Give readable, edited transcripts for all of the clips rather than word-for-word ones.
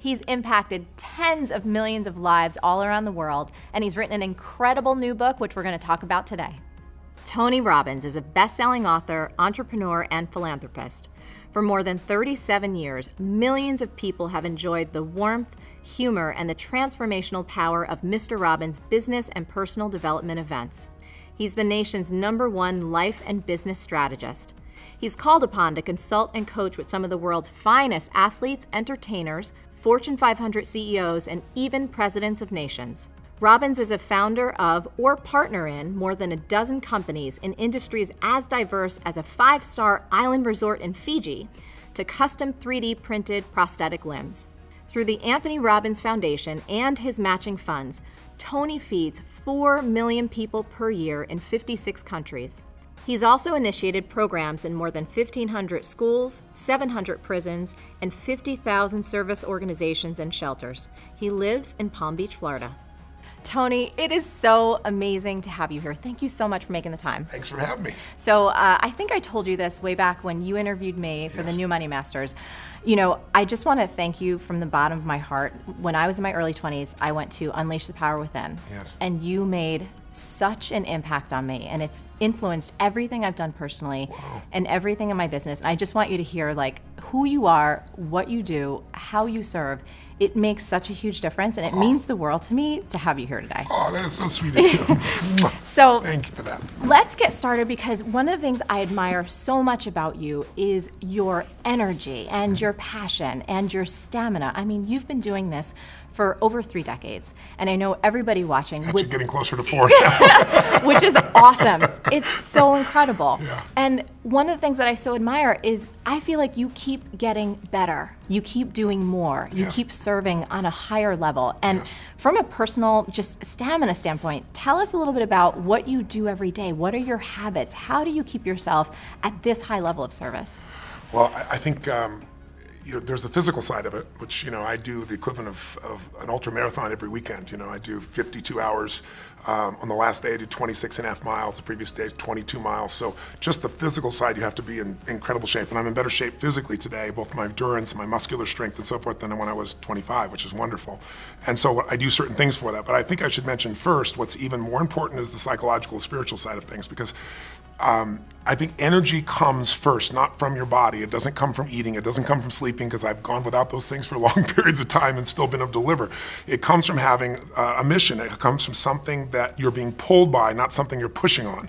He's impacted tens of millions of lives all around the world, and he's written an incredible new book, which we're going to talk about today. Tony Robbins is a best-selling author, entrepreneur, and philanthropist. For more than 37 years, millions of people have enjoyed the warmth, humor, and the transformational power of Mr. Robbins' business and personal development events. He's the nation's #1 life and business strategist. He's called upon to consult and coach with some of the world's finest athletes, entertainers, Fortune 500 CEOs, and even presidents of nations. Robbins is a founder of or partner in more than a dozen companies in industries as diverse as a 5-star island resort in Fiji to custom 3D printed prosthetic limbs. Through the Anthony Robbins Foundation and his matching funds, Tony feeds 4 million people per year in 56 countries. He's also initiated programs in more than 1,500 schools, 700 prisons, and 50,000 service organizations and shelters. He lives in Palm Beach, Florida. Tony, it is so amazing to have you here. Thank you so much for making the time. Thanks for having me. So I think I told you this way back when you interviewed me for the New Money Masters. You know, I just want to thank you from the bottom of my heart. When I was in my early 20s, I went to Unleash the Power Within. Yes. And you made such an impact on me, and it's influenced everything I've done personally and everything in my business. And I just want you to hear like who you are, what you do, how you serve. It makes such a huge difference, and it means the world to me to have you here today. Oh, that is so sweet of you. So thank you for that. Let's get started, because one of the things I admire so much about you is your energy and your passion and your stamina. I mean, you've been doing this for over 3 decades, and I know everybody watching Actually getting closer to 4 which is awesome. It's so incredible. Yeah. And one of the things that I so admire is I feel like you keep getting better. You keep doing more. You keep serving on a higher level. And from a personal, just stamina standpoint, tell us a little bit about what you do every day. What are your habits? How do you keep yourself at this high level of service? Well, I think there's the physical side of it, which, I do the equivalent of an ultra marathon every weekend. I do 52 hours. On the last day, I did 26.5 miles. The previous day, 22 miles. So just the physical side, you have to be in incredible shape. And I'm in better shape physically today, both my endurance and my muscular strength and so forth, than when I was 25, which is wonderful. And so I do certain things for that. But I think I should mention first, what's even more important is the psychological, spiritual side of things, because I think energy comes first, not from your body. It doesn't come from eating. It doesn't come from sleeping, because I've gone without those things for long periods of time and still been able to deliver. It comes from having a mission. It comes from something that you're being pulled by, not something you're pushing on.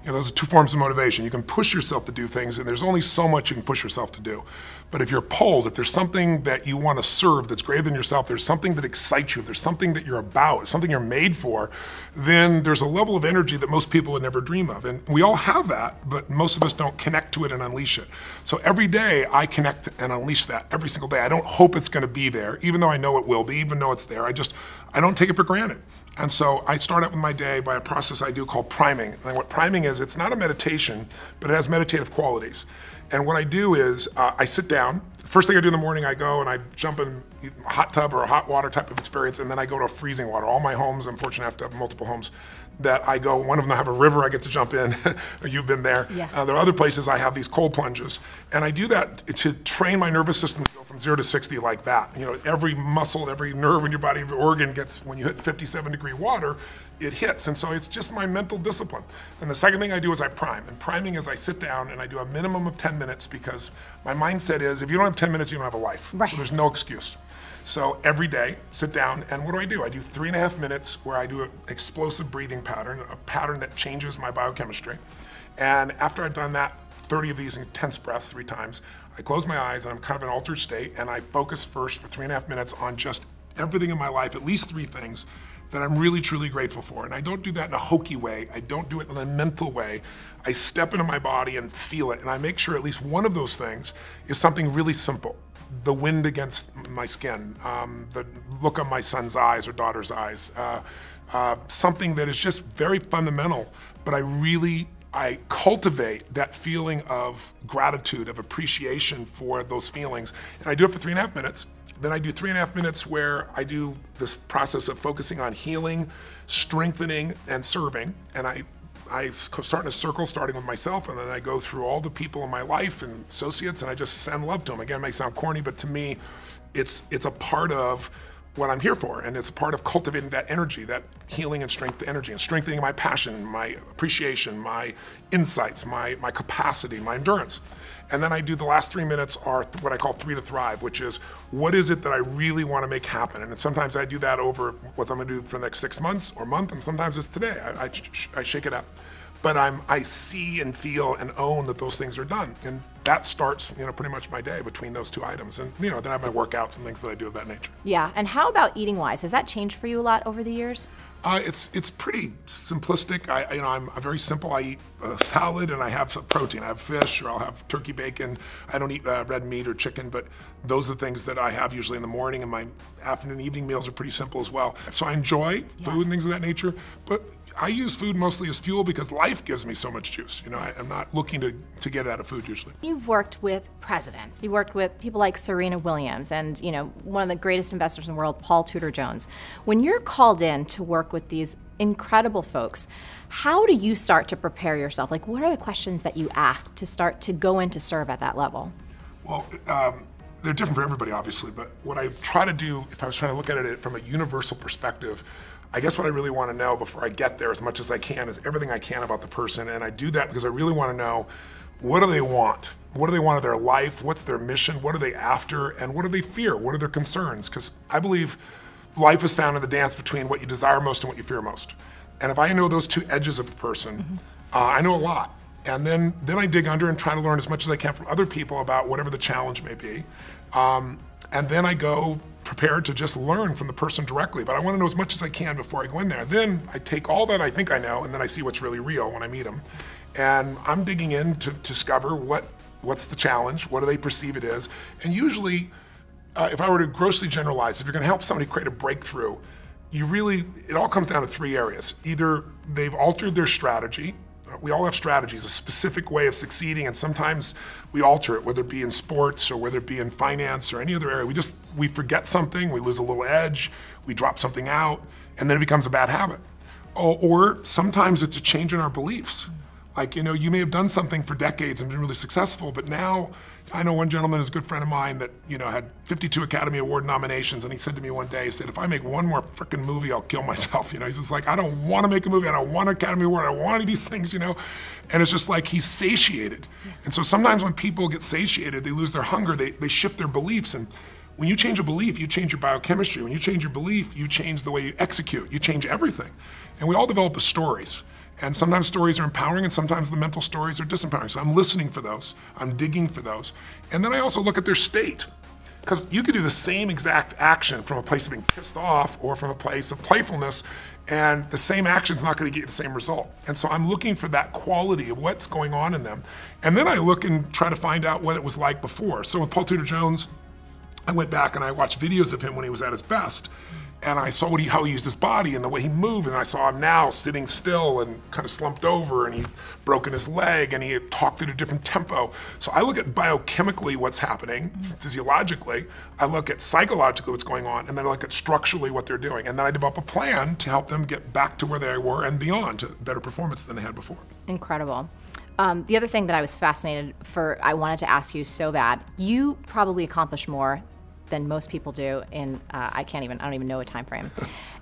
Those are 2 forms of motivation. You can push yourself to do things, and there's only so much you can push yourself to do. But if you're pulled, if there's something that you want to serve that's greater than yourself, there's something that excites you, if there's something that you're about, something you're made for, then there's a level of energy that most people would never dream of. And we all have that, but most of us don't connect to it and unleash it. So every day I connect and unleash that every single day. I don't hope it's going to be there, even though I know it will be, even though it's there. I don't take it for granted. And so I start out with my day by a process I do called priming. And what priming is, it's not a meditation, but it has meditative qualities. And what I do is I sit down. First thing I do in the morning, I go and I jump in a hot tub or a hot water type of experience, and then I go to a freezing water. All my homes, I'm fortunate enough to have multiple homes, that I go, one of them have a river I get to jump in. You've been there. Yeah. There are other places I have these cold plunges. And I do that to train my nervous system to go from 0 to 60 like that. Every muscle, every nerve in your body, every organ gets, when you hit 57-degree water, it hits. And so it's just my mental discipline. And the second thing I do is I prime. And priming is I sit down and I do a minimum of 10 minutes, because my mindset is, if you don't have 10 minutes, you don't have a life. Right. So there's no excuse. So every day, sit down, and what do? I do 3.5 minutes where I do an explosive breathing pattern, a pattern that changes my biochemistry. And after I've done that, 30 of these intense breaths 3 times, I close my eyes and I'm kind of in an altered state, and I focus first for 3.5 minutes on just everything in my life, at least 3 things that I'm really, truly grateful for. And I don't do that in a hokey way. I don't do it in a mental way. I step into my body and feel it, and I make sure at least one of those things is something really simple. The wind against my skin, the look on my son's eyes or daughter's eyes, something that is just very fundamental, but I cultivate that feeling of gratitude, of appreciation for those feelings. And I do it for 3.5 minutes. Then I do 3.5 minutes where I do this process of focusing on healing, strengthening, and serving. And I start in a circle, starting with myself, and then I go through all the people in my life and associates, and I just send love to them. Again, it may sound corny, but to me, it's a part of what I'm here for, and it's a part of cultivating that energy, that healing and strength energy, and strengthening my passion, my appreciation, my insights, my capacity, my endurance. And then I do the last 3 minutes are what I call 3 to Thrive, which is what is it that I really want to make happen? And sometimes I do that over what I'm going to do for the next 6 months or month, and sometimes it's today. I shake it up. But I see and feel and own that those things are done. And that starts, pretty much my day between those 2 items. And, then I have my workouts and things that I do of that nature. Yeah, and how about eating wise? Has that changed for you a lot over the years? It's pretty simplistic. I'm very simple. I eat a salad and I have some protein. I have fish or I'll have turkey bacon. I don't eat red meat or chicken, but those are the things that I have usually in the morning, and my afternoon, evening meals are pretty simple as well. So I enjoy food and things of that nature, but I use food mostly as fuel because life gives me so much juice. I'm not looking to get out of food usually. You've worked with presidents. You worked with people like Serena Williams and, one of the greatest investors in the world, Paul Tudor Jones. When you're called in to work with these incredible folks, how do you start to prepare yourself? Like, what are the questions that you ask to start to go in to serve at that level? Well, they're different for everybody, obviously, but what I try to do, if I was trying to look at it from a universal perspective, I guess what I really want to know before I get there as much as I can is everything I can about the person, and I do that because I really want to know, what do they want? What do they want of their life? What's their mission? What are they after? And what do they fear? What are their concerns? Because I believe life is found in the dance between what you desire most and what you fear most. And if I know those 2 edges of a person, I know a lot. And then I dig under and try to learn as much as I can from other people about whatever the challenge may be. And then I go prepared to just learn from the person directly, but I want to know as much as I can before I go in there. Then I take all that I think I know, and then I see what's really real when I meet them. And I'm digging in to discover what's the challenge, what do they perceive it is, and usually, if I were to grossly generalize, if you're going to help somebody create a breakthrough, it all comes down to 3 areas. Either they've altered their strategy. We all have strategies, a specific way of succeeding, and sometimes we alter it, whether it be in sports or whether it be in finance or any other area. We forget something, we lose a little edge, we drop something out, and then it becomes a bad habit. Or sometimes it's a change in our beliefs. Like, you may have done something for decades and been really successful, but now, I know one gentleman who's a good friend of mine that, had 52 Academy Award nominations, and he said to me one day, he said, if I make one more frickin' movie, I'll kill myself. He's just like, I don't want to make a movie, I don't want an Academy Award, I don't want any of these things, And it's just like he's satiated. And so sometimes when people get satiated, they lose their hunger, they shift their beliefs. And when you change a belief, you change your biochemistry. When you change your belief, you change the way you execute, you change everything. And we all develop stories. And sometimes stories are empowering, and sometimes the mental stories are disempowering. So I'm listening for those, I'm digging for those. And then I also look at their state. Because you could do the same exact action from a place of being pissed off or from a place of playfulness, and the same action's not going to get you the same result. And so I'm looking for that quality of what's going on in them. And then I look and try to find out what it was like before. So with Paul Tudor Jones, I went back and I watched videos of him when he was at his best. And I saw how he used his body and the way he moved, and I saw him now sitting still and kind of slumped over, and he'd broken his leg, and he had talked at a different tempo. So I look at biochemically what's happening, physiologically, I look at psychologically what's going on, and then I look at structurally what they're doing. And then I develop a plan to help them get back to where they were and beyond, to better performance than they had before. Incredible. The other thing that I was fascinated I wanted to ask you so bad, you probably accomplish more than most people do in, I don't even know a time frame.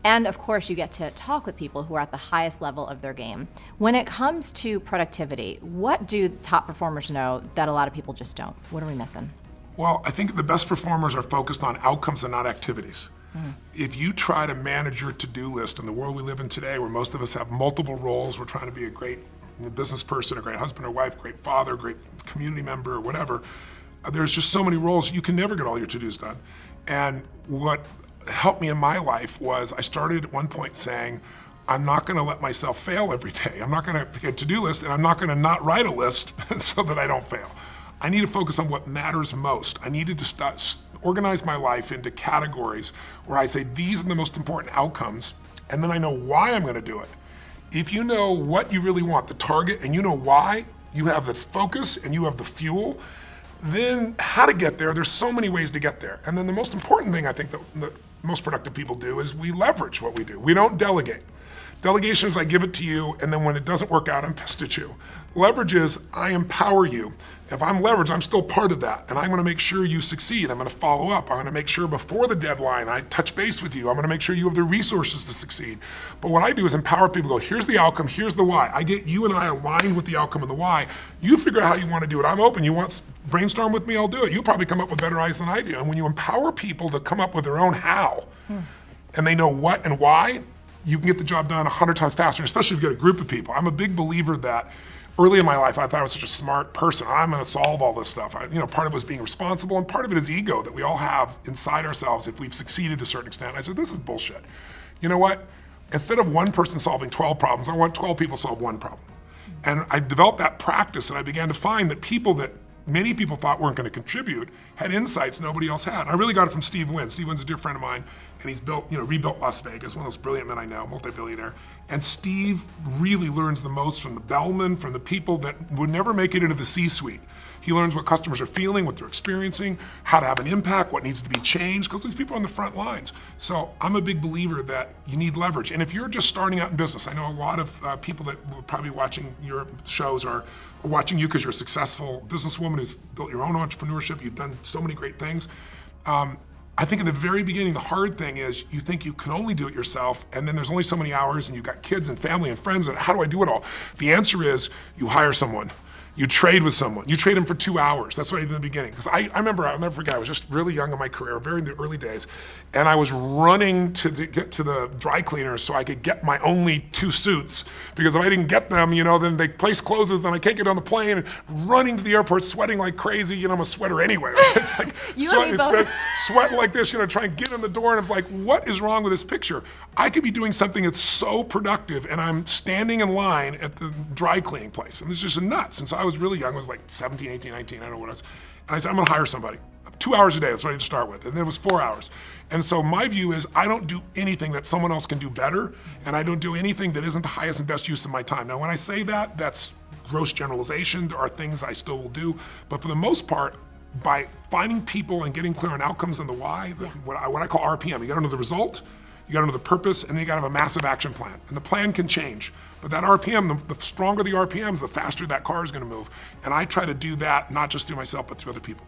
And of course, you get to talk with people who are at the highest level of their game. When it comes to productivity, what do top performers know that a lot of people just don't? What are we missing? Well, I think the best performers are focused on outcomes and not activities. If you try to manage your to-do list in the world we live in today, where most of us have multiple roles, we're trying to be a great business person, a great husband or wife, great father, great community member, or whatever, there's just so many roles, you can never get all your to-dos done. And what helped me in my life was I started at one point saying, I'm not gonna let myself fail every day. I'm not gonna pick a to-do list, and I'm not gonna not write a list so that I don't fail. I need to focus on what matters most. I needed to organize my life into categories where I say, these are the most important outcomes, and then I know why I'm gonna do it. If you know what you really want, the target, and you know why, you have the focus and you have the fuel, then how to get there, there's so many ways to get there. And then the most important thing I think that the most productive people do is we leverage what we do. We don't delegate. Delegation is I give it to you, and then when it doesn't work out, I'm pissed at you. Leverage is I empower you. If I'm leveraged, I'm still part of that, and I'm gonna make sure you succeed. I'm gonna follow up. I'm gonna make sure before the deadline, I touch base with you. I'm gonna make sure you have the resources to succeed. But what I do is empower people, go, here's the outcome, here's the why. I get you and I aligned with the outcome and the why. You figure out how you wanna do it. I'm open. You want brainstorm with me, I'll do it. You'll probably come up with better ideas than I do. And when you empower people to come up with their own how, and they know what and why, you can get the job done 100 times faster, especially if you get a group of people. I'm a big believer that early in my life, I thought I was such a smart person. I'm gonna solve all this stuff. Part of it was being responsible, and part of it is ego that we all have inside ourselves if we've succeeded to a certain extent. I said, this is bullshit. You know what? Instead of one person solving 12 problems, I want 12 people to solve one problem. And I developed that practice, and I began to find that people that many people thought weren't gonna contribute had insights nobody else had. I really got it from Steve Wynn. Steve Wynn's a dear friend of mine, and he's rebuilt Las Vegas, one of those brilliant men I know, multi-billionaire. And Steve really learns the most from the bellmen, from the people that would never make it into the C-suite. He learns what customers are feeling, what they're experiencing, how to have an impact, what needs to be changed, because these people are on the front lines. So I'm a big believer that you need leverage. And if you're just starting out in business, I know a lot of people that will probably watching your shows are watching you because you're a successful businesswoman who's built your own entrepreneurship, you've done so many great things. I think in the very beginning, the hard thing is you think you can only do it yourself, and then there's only so many hours, and you've got kids and family and friends, and how do I do it all? The answer is you hire someone. You trade with someone. You trade them for 2 hours. That's what I did in the beginning. Because I'll never forget, I was just really young in my career, very in the early days, and I was running to get to the dry cleaners so I could get my only 2 suits. Because if I didn't get them, then the place closes, then I can't get on the plane, and running to the airport, sweating like crazy. I'm a sweater anyway. Right? It's like sweating like this, trying to get in the door, and it's like, what is wrong with this picture? I could be doing something that's so productive, and I'm standing in line at the dry cleaning place, and it's just nuts. And so I was really young, I was like 17, 18, 19, I don't know what it was. And I said, I'm gonna hire somebody. 2 hours a day, that's what I had to start with. And then it was 4 hours. And so my view is I don't do anything that someone else can do better, and I don't do anything that isn't the highest and best use of my time. Now, when I say that, that's gross generalization. There are things I still will do. But for the most part, by finding people and getting clear on outcomes and the why, what I call RPM, you gotta know the result, you gotta know the purpose, and then you gotta have a massive action plan. And the plan can change. But that RPM, the stronger the RPMs, the faster that car is gonna move. And I try to do that, not just through myself, but through other people.